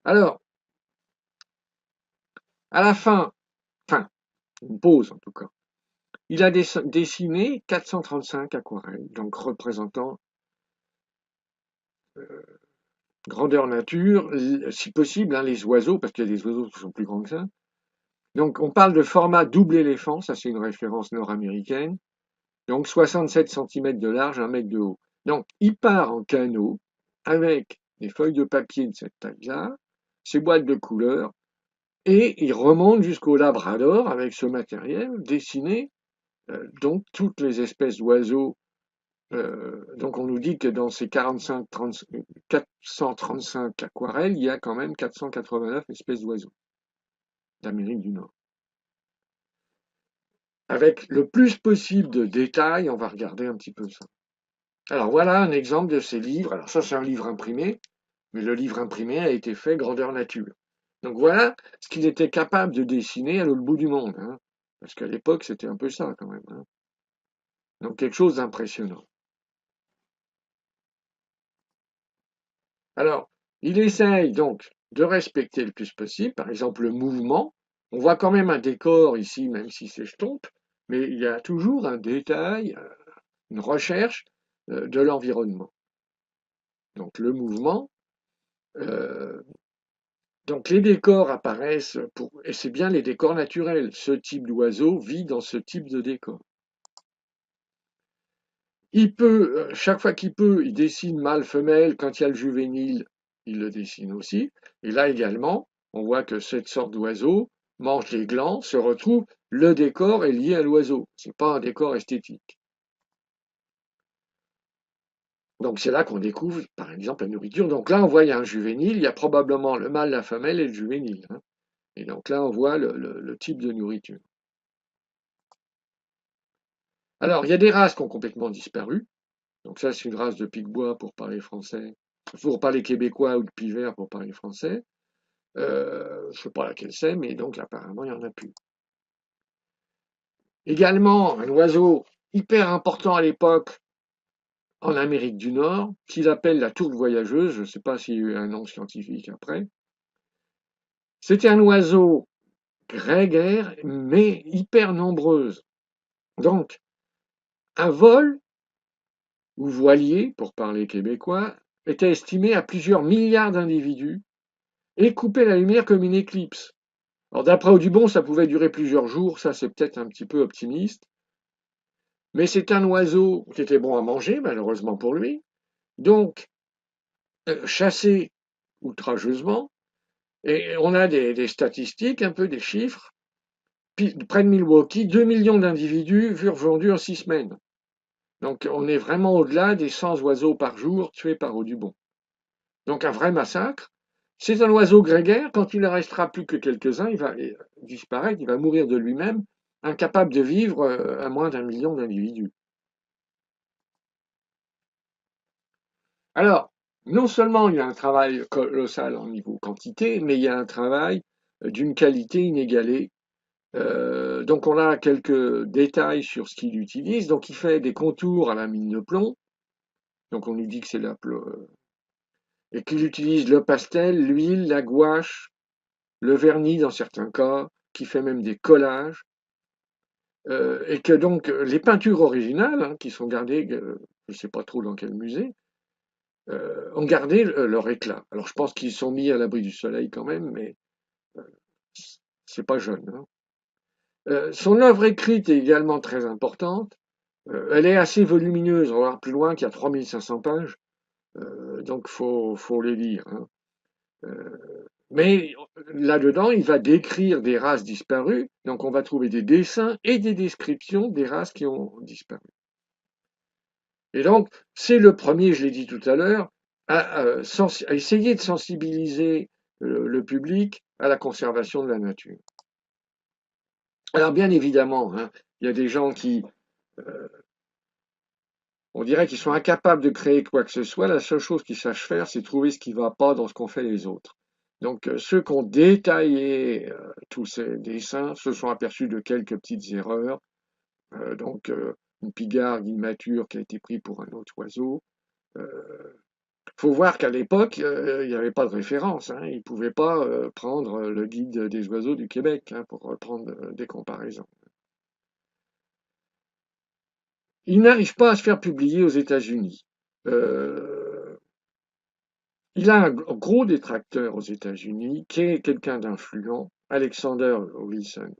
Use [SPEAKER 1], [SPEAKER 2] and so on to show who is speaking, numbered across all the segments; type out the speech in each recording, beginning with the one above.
[SPEAKER 1] Alors, à la fin, enfin, une pause en tout cas, il a dessiné 435 aquarelles, donc représentant grandeur nature, si possible, hein, les oiseaux, parce qu'il y a des oiseaux qui sont plus grands que ça. Donc, on parle de format double éléphant, ça c'est une référence nord-américaine. Donc, 67 centimètres de large, 1 mètre de haut. Donc, il part en canot avec des feuilles de papier de cette taille-là, ses boîtes de couleurs, et il remonte jusqu'au Labrador avec ce matériel dessiné, donc toutes les espèces d'oiseaux. Donc on nous dit que dans ces 435 aquarelles, il y a quand même 489 espèces d'oiseaux d'Amérique du Nord. Avec le plus possible de détails, on va regarder un petit peu ça. Alors voilà un exemple de ces livres. Alors ça c'est un livre imprimé, mais le livre imprimé a été fait grandeur nature. Donc voilà ce qu'il était capable de dessiner à l'autre bout du monde, hein. Parce qu'à l'époque c'était un peu ça quand même, hein. Donc quelque chose d'impressionnant. Alors, il essaye donc de respecter le plus possible, par exemple le mouvement. On voit quand même un décor ici, même si c'est s'estompe, mais il y a toujours un détail, une recherche de l'environnement. Donc le mouvement, euh, donc les décors apparaissent et c'est bien les décors naturels. Ce type d'oiseau vit dans ce type de décor. Il peut, chaque fois qu'il peut, il dessine mâle, femelle. Quand il y a le juvénile, il le dessine aussi. Et là également, on voit que cette sorte d'oiseau mange les glands, se retrouve, le décor est lié à l'oiseau. C'est pas un décor esthétique. Donc c'est là qu'on découvre, par exemple, la nourriture. Donc là, on voit, il y a un juvénile, il y a probablement le mâle, la femelle et le juvénile, hein. Et donc là, on voit le type de nourriture. Alors, il y a des races qui ont complètement disparu. Donc ça, c'est une race de pique-bois pour parler français, pour parler québécois ou de pivert pour parler français. Je ne sais pas laquelle c'est, mais donc apparemment, il n'y en a plus. Également, un oiseau hyper important à l'époque en Amérique du Nord, qu'il appelle la tourte voyageuse, je ne sais pas s'il y a eu un nom scientifique après. C'était un oiseau grégaire, mais hyper nombreuse. Donc, un vol, ou voilier, pour parler québécois, était estimé à plusieurs milliards d'individus et coupait la lumière comme une éclipse. Alors d'après Audubon, ça pouvait durer plusieurs jours, ça c'est peut-être un petit peu optimiste, mais c'est un oiseau qui était bon à manger, malheureusement pour lui, donc chassé outrageusement, et on a des statistiques, un peu des chiffres. Près de Milwaukee, 2 millions d'individus furent vendus en 6 semaines. Donc on est vraiment au-delà des 100 oiseaux par jour tués par Audubon. Donc un vrai massacre. C'est un oiseau grégaire, quand il ne restera plus que quelques-uns, il va disparaître, il va mourir de lui-même, incapable de vivre à moins d'1 million d'individus. Alors, non seulement il y a un travail colossal en niveau quantité, mais il y a un travail d'une qualité inégalée. Donc on a quelques détails sur ce qu'il utilise. Donc il fait des contours à la mine de plomb. Donc on nous dit que c'est et qu'il utilise le pastel, l'huile, la gouache, le vernis dans certains cas, qui fait même des collages. Et que donc les peintures originales, hein, qui sont gardées, je ne sais pas trop dans quel musée, ont gardé leur éclat. Alors je pense qu'ils sont mis à l'abri du soleil quand même, mais euh, c'est pas jeune, hein. Son œuvre écrite est également très importante. Elle est assez volumineuse, on va voir plus loin qu'il y a 3500 pages, donc faut les lire, hein. Euh, mais là-dedans, il va décrire des races disparues, donc on va trouver des dessins et des descriptions des races qui ont disparu. Et donc, c'est le premier, je l'ai dit tout à l'heure, à essayer de sensibiliser le public à la conservation de la nature. Alors, bien évidemment, hein, il y a des gens qui, euh, on dirait qu'ils sont incapables de créer quoi que ce soit. La seule chose qu'ils sachent faire, c'est trouver ce qui ne va pas dans ce qu'ont fait les autres. Donc, ceux qui ont détaillé tous ces dessins se sont aperçus de quelques petites erreurs. Donc, une pigargue immature qui a été prise pour un autre oiseau. Euh, Faut voir qu'à l'époque, il n'y avait pas de référence, hein. Ils ne pouvaient pas prendre le guide des oiseaux du Québec, hein, pour prendre des comparaisons. Il n'arrive pas à se faire publier aux États-Unis. Euh, il a un gros détracteur aux États-Unis, qui est quelqu'un d'influent, Alexander Wilson.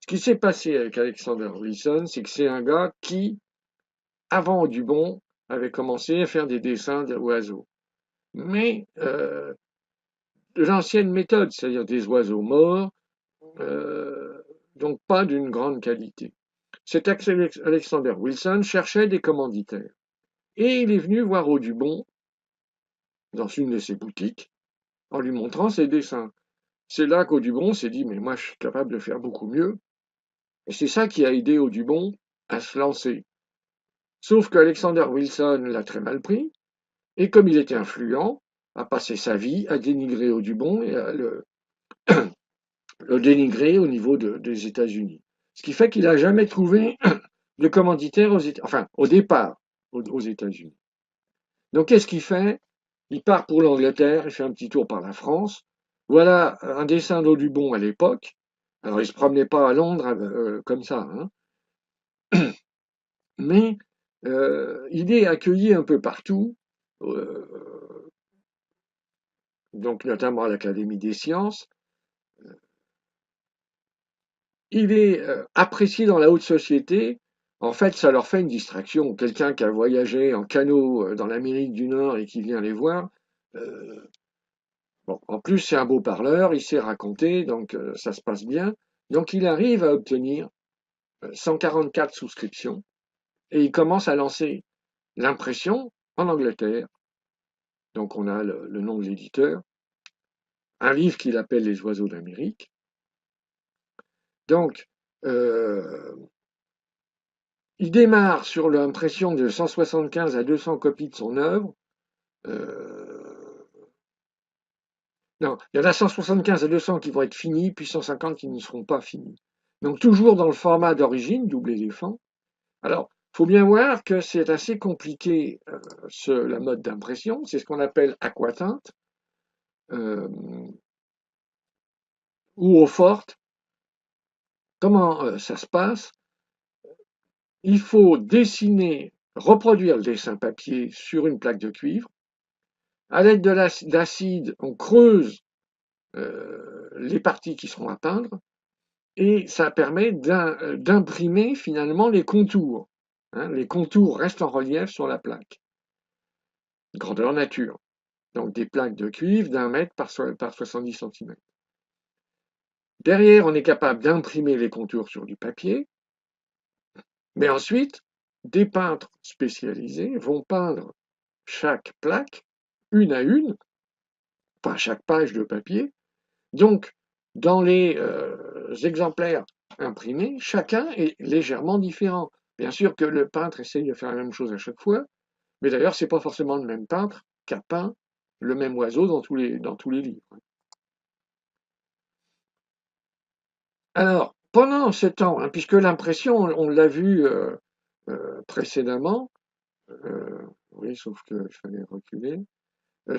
[SPEAKER 1] Ce qui s'est passé avec Alexander Wilson, c'est que c'est un gars qui, avant Audubon, avait commencé à faire des dessins d'oiseaux. Mais l'ancienne méthode, c'est-à-dire des oiseaux morts, euh, donc pas d'une grande qualité. Cet Alexander Wilson cherchait des commanditaires. Et il est venu voir Audubon dans une de ses boutiques en lui montrant ses dessins. C'est là qu'Audubon s'est dit, mais moi je suis capable de faire beaucoup mieux. Et c'est ça qui a aidé Audubon à se lancer. Sauf qu'Alexander Wilson l'a très mal pris, et comme il était influent, a passé sa vie à dénigrer Audubon et à le dénigrer au niveau des États-Unis. Ce qui fait qu'il n'a jamais trouvé de commanditaire enfin, au départ, aux États-Unis. Donc, qu'est-ce qu'il fait? Il part pour l'Angleterre, il fait un petit tour par la France. Voilà un dessin d'Audubon à l'époque. Alors, il se promenait pas à Londres comme ça, hein. Mais il est accueilli un peu partout, euh, donc notamment à l'Académie des sciences. Il est apprécié dans la haute société. En fait, ça leur fait une distraction. Quelqu'un qui a voyagé en canot dans l'Amérique du Nord et qui vient les voir, euh, bon, en plus c'est un beau parleur, il sait raconter, donc ça se passe bien. Donc il arrive à obtenir 144 souscriptions et il commence à lancer l'impression en Angleterre. Donc on a le nom de l'éditeur, un livre qu'il appelle Les oiseaux d'Amérique. Donc, euh, il démarre sur l'impression de 175 à 200 copies de son œuvre. Euh, non, il y en a 175 à 200 qui vont être finis, puis 150 qui ne seront pas finis. Donc toujours dans le format d'origine, double éléphant. Alors, il faut bien voir que c'est assez compliqué, la mode d'impression. C'est ce qu'on appelle aquatinte euh, ou eau forte. Comment ça se passe? Il faut dessiner, reproduire le dessin papier sur une plaque de cuivre. À l'aide d'acide, on creuse les parties qui seront à peindre et ça permet d'imprimer finalement les contours. Hein. Les contours restent en relief sur la plaque. Grandeur nature. Donc des plaques de cuivre d'1 mètre par 70 centimètres. Derrière, on est capable d'imprimer les contours sur du papier, mais ensuite, des peintres spécialisés vont peindre chaque plaque, une à une, pas chaque page de papier. Donc, dans les exemplaires imprimés, chacun est légèrement différent. Bien sûr que le peintre essaye de faire la même chose à chaque fois, mais d'ailleurs, c'est pas forcément le même peintre qui a peint le même oiseau dans tous les livres. Alors, pendant ce temps, hein, puisque l'impression, on l'a vu précédemment, oui, sauf qu'il fallait reculer.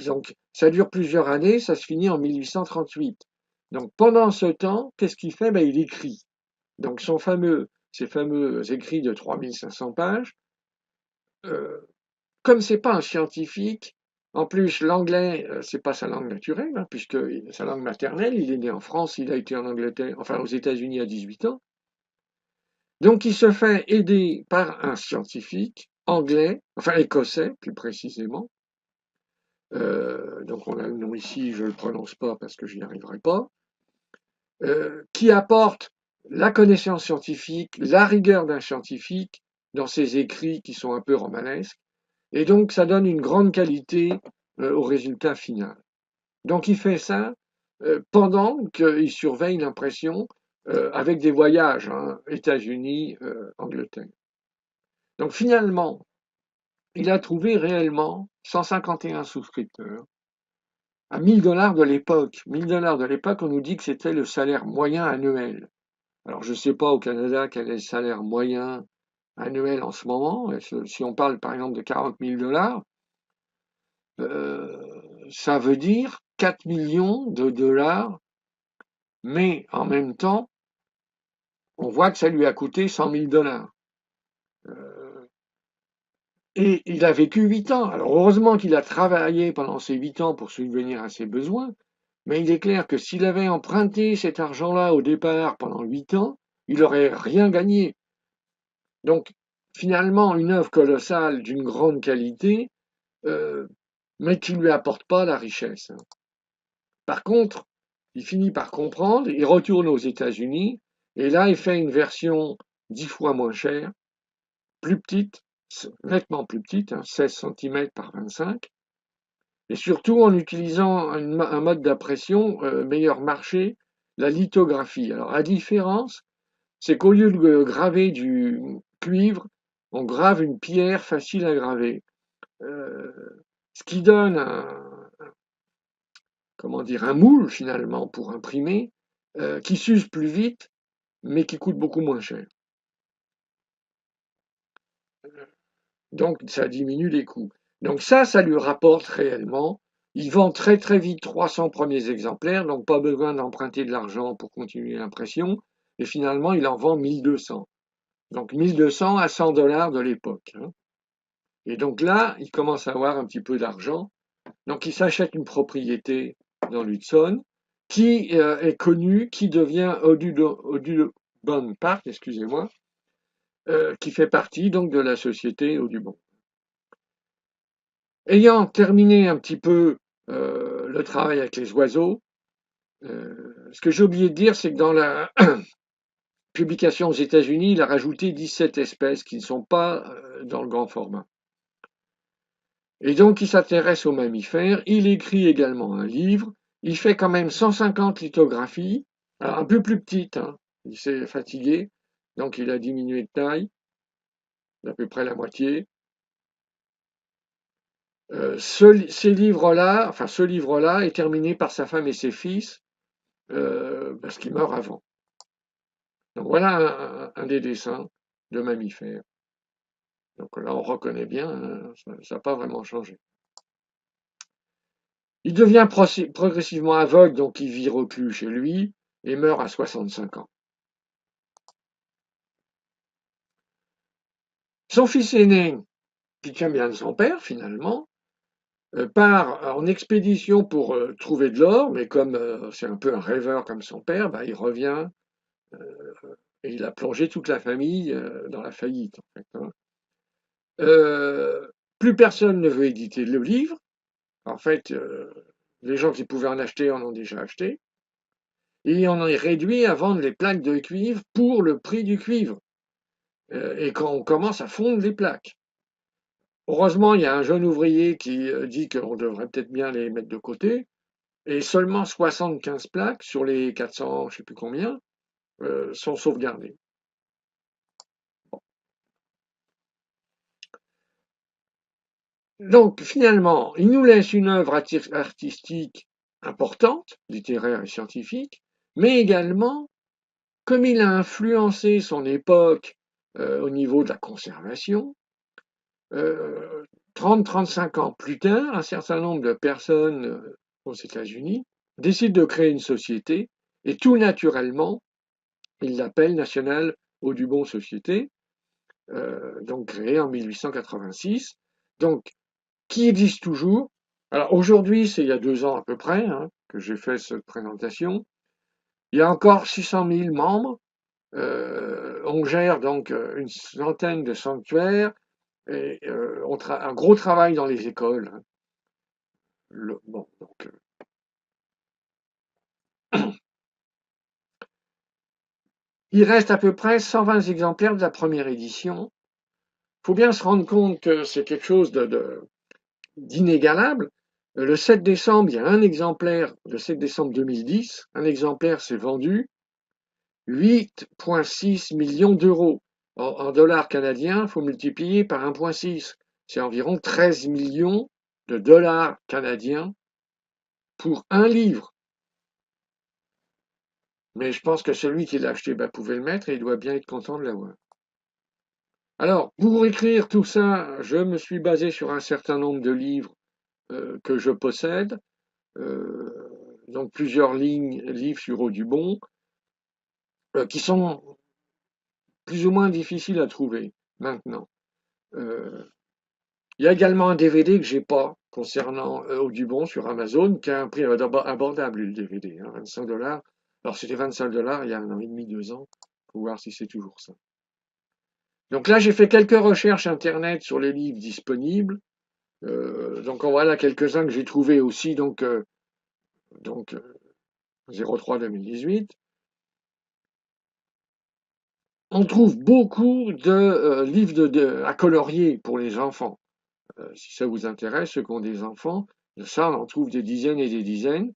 [SPEAKER 1] Donc, ça dure plusieurs années, ça se finit en 1838. Donc, pendant ce temps, qu'est-ce qu'il fait? Ben, il écrit. Donc, ces fameux écrits de 3500 pages, euh, comme c'est pas un scientifique, en plus l'anglais, c'est pas sa langue naturelle, hein, puisque sa langue maternelle, il est né en France, il a été en Angleterre, enfin aux États-Unis à 18 ans. Donc, il se fait aider par un scientifique anglais, enfin écossais plus précisément. Donc, on a le nom ici, je ne le prononce pas parce que je n'y arriverai pas. Qui apporte la connaissance scientifique, la rigueur d'un scientifique dans ses écrits qui sont un peu romanesques. Et donc, ça donne une grande qualité au résultat final. Donc, il fait ça pendant qu'il surveille l'impression avec des voyages, hein, États-Unis, Angleterre. Donc, finalement, il a trouvé réellement 151 souscripteurs à 1000 $ de l'époque. 1000 $ de l'époque, on nous dit que c'était le salaire moyen annuel. Alors, je ne sais pas au Canada quel est le salaire moyen annuel en ce moment. Si on parle par exemple de 40 000 $, ça veut dire 4 millions de dollars, mais en même temps, on voit que ça lui a coûté 100 000 dollars. Et il a vécu 8 ans. Alors heureusement qu'il a travaillé pendant ces 8 ans pour subvenir à ses besoins, mais il est clair que s'il avait emprunté cet argent-là au départ pendant 8 ans, il n'aurait rien gagné. Donc finalement, une œuvre colossale d'une grande qualité, euh, mais qui ne lui apporte pas la richesse. Par contre, il finit par comprendre, il retourne aux États-Unis, et là, il fait une version 10 fois moins chère, plus petite, nettement plus petite, 16 cm par 25, et surtout en utilisant un mode d'impression meilleur marché, la lithographie. Alors, la différence, c'est qu'au lieu de graver du cuivre, on grave une pierre facile à graver. Euh, Ce qui donne comment dire, un moule finalement pour imprimer, qui s'use plus vite, mais qui coûte beaucoup moins cher. Donc ça diminue les coûts. Donc ça lui rapporte réellement. Il vend très très vite 300 premiers exemplaires, donc pas besoin d'emprunter de l'argent pour continuer l'impression. Et finalement, il en vend 1200. Donc 1200 à 100 dollars de l'époque. Et donc là, il commence à avoir un petit peu d'argent. Donc il s'achète une propriété dans l'Hudson qui est connue, qui devient Audubon Park, excusez-moi, qui fait partie donc de la société Audubon. Ayant terminé un petit peu le travail avec les oiseaux, ce que j'ai oublié de dire, c'est que dans la publication aux États-Unis, il a rajouté 17 espèces qui ne sont pas dans le grand format. Et donc, il s'intéresse aux mammifères. Il écrit également un livre. Il fait quand même 150 lithographies, alors un peu plus petites. Il s'est fatigué, donc il a diminué de taille, d'à peu près la moitié. Ces livres-là, enfin ce livre-là est terminé par sa femme et ses fils, parce qu'il meurt avant. Donc voilà un des dessins de mammifères. Donc là, on reconnaît bien, ça n'a pas vraiment changé. Il devient progressivement aveugle, donc il vit reclus chez lui et meurt à 65 ans. Son fils aîné, qui tient bien de son père finalement, part en expédition pour trouver de l'or, mais comme c'est un peu un rêveur comme son père, bah, il revient et il a plongé toute la famille dans la faillite. En fait. Plus personne ne veut éditer le livre. En fait, les gens qui pouvaient en acheter en ont déjà acheté. Et on est réduit à vendre les plaques de cuivre pour le prix du cuivre. Et quand on commence à fondre les plaques. Heureusement, il y a un jeune ouvrier qui dit qu'on devrait peut-être bien les mettre de côté. Et seulement 75 plaques sur les 400, je ne sais plus combien, sont sauvegardées. Donc finalement, il nous laisse une œuvre artistique importante, littéraire et scientifique, mais également, comme il a influencé son époque au niveau de la conservation, 30-35 ans plus tard, un certain nombre de personnes aux États-Unis décident de créer une société et tout naturellement, ils l'appellent National Audubon Société, donc créée en 1886. Donc qui existe toujours. Alors aujourd'hui, c'est il y a 2 ans à peu près que j'ai fait cette présentation. Il y a encore 600 000 membres. On gère donc une centaine de sanctuaires et un gros travail dans les écoles. Bon, donc, il reste à peu près 120 exemplaires de la première édition. Il faut bien se rendre compte que c'est quelque chose d'inégalable. Le 7 décembre, il y a un exemplaire, le 7 décembre 2010, un exemplaire s'est vendu 8,6 millions d'euros. En dollars canadiens, il faut multiplier par 1,6. C'est environ 13 millions de dollars canadiens pour un livre. Mais je pense que celui qui l'a acheté pouvait le mettre et il doit bien être content de l'avoir. Alors, pour écrire tout ça, je me suis basé sur un certain nombre de livres que je possède, donc plusieurs livres sur Audubon, qui sont plus ou moins difficiles à trouver maintenant. Euh, il y a également un DVD que j'ai pas concernant Audubon sur Amazon, qui a un prix abordable, le DVD, hein, 25 $. Alors c'était 25 $ il y a 1 an et demi, 2 ans. Faut voir si c'est toujours ça. Donc là, j'ai fait quelques recherches internet sur les livres disponibles. Donc en voilà quelques-uns que j'ai trouvés aussi, donc 03-2018. On trouve beaucoup de livres à colorier pour les enfants. Si ça vous intéresse, ceux qui ont des enfants, ça, on en trouve des dizaines et des dizaines.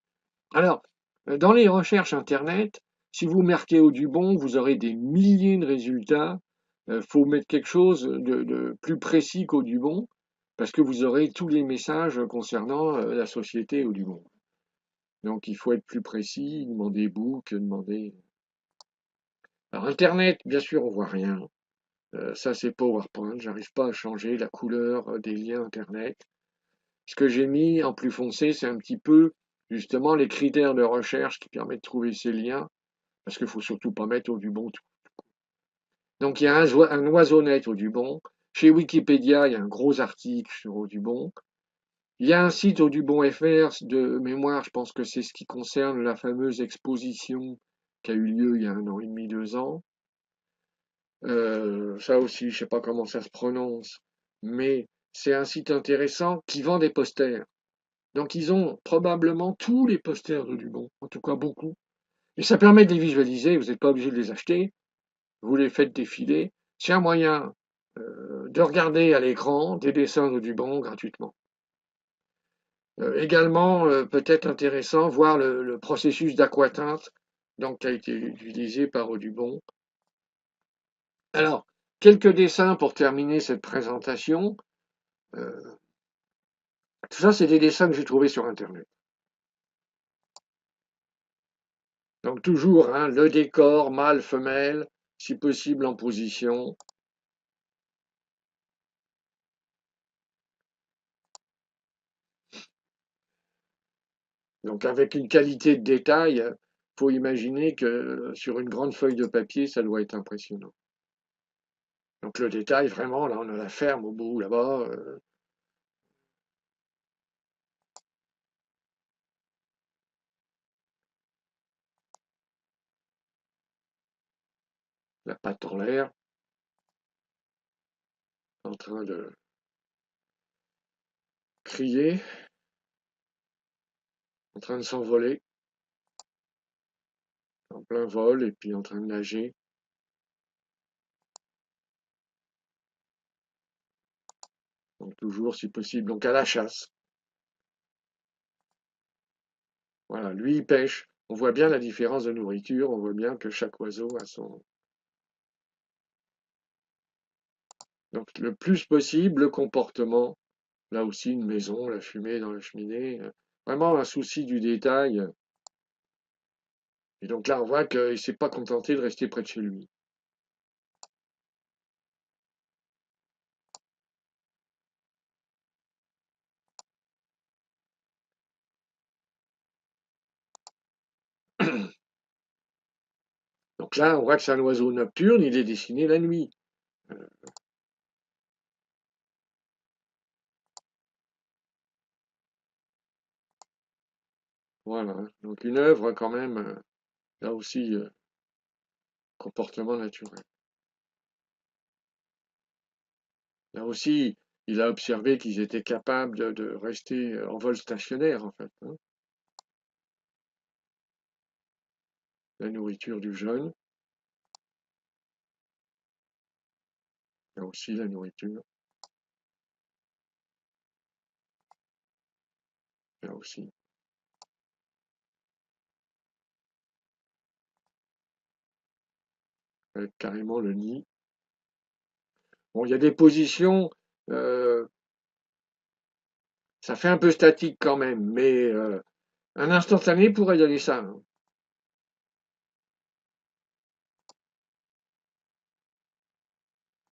[SPEAKER 1] Alors, dans les recherches Internet, si vous marquez Audubon, vous aurez des milliers de résultats. Il faut mettre quelque chose de plus précis qu'Audubon, parce que vous aurez tous les messages concernant la société Audubon. Donc, il faut être plus précis, demander book, demander. Alors, Internet, bien sûr, on voit rien. Ça, c'est PowerPoint. J'arrive pas à changer la couleur des liens Internet. Ce que j'ai mis en plus foncé, c'est un petit peu justement les critères de recherche qui permettent de trouver ces liens, parce qu'il faut surtout pas mettre Audubon tout. Donc il y a un oisonnette Audubon. Chez Wikipédia, il y a un gros article sur Audubon. Il y a un site Audubon FR de mémoire, je pense que c'est ce qui concerne la fameuse exposition qui a eu lieu il y a 1 an et demi, 2 ans. Ça aussi, je sais pas comment ça se prononce, mais c'est un site intéressant qui vend des posters. Donc ils ont probablement tous les posters d'Audubon, en tout cas beaucoup. Et ça permet de les visualiser, vous n'êtes pas obligé de les acheter, vous les faites défiler. C'est un moyen de regarder à l'écran des dessins d'Audubon gratuitement. Également, peut-être intéressant, voir le processus d'aquatinte donc, qui a été utilisé par Audubon. Alors, quelques dessins pour terminer cette présentation. Euh, tout ça, c'est des dessins que j'ai trouvés sur Internet. Donc toujours hein, le décor mâle femelle, si possible en position. Donc avec une qualité de détail, faut imaginer que sur une grande feuille de papier, ça doit être impressionnant. Donc le détail, vraiment, là on a la ferme au bout là-bas. La patte en l'air, en train de crier, en train de s'envoler, en plein vol, et puis en train de nager. Donc toujours si possible, donc à la chasse. Voilà, lui il pêche. On voit bien la différence de nourriture, on voit bien que chaque oiseau a son. Donc le plus possible, le comportement. Là aussi, une maison, la fumée dans la cheminée. Vraiment un souci du détail. Et donc là, on voit qu'il ne s'est pas contenté de rester près de chez lui. Donc là, on voit que c'est un oiseau nocturne, il est dessiné la nuit. Euh, Voilà. Donc une œuvre quand même, là aussi, comportement naturel. Là aussi, il a observé qu'ils étaient capables de rester en vol stationnaire, en fait, hein. La nourriture du jeune, là aussi la nourriture, là aussi. Avec carrément le nid. Bon, il y a des positions, euh, ça fait un peu statique quand même, mais un instantané pourrait donner ça, hein.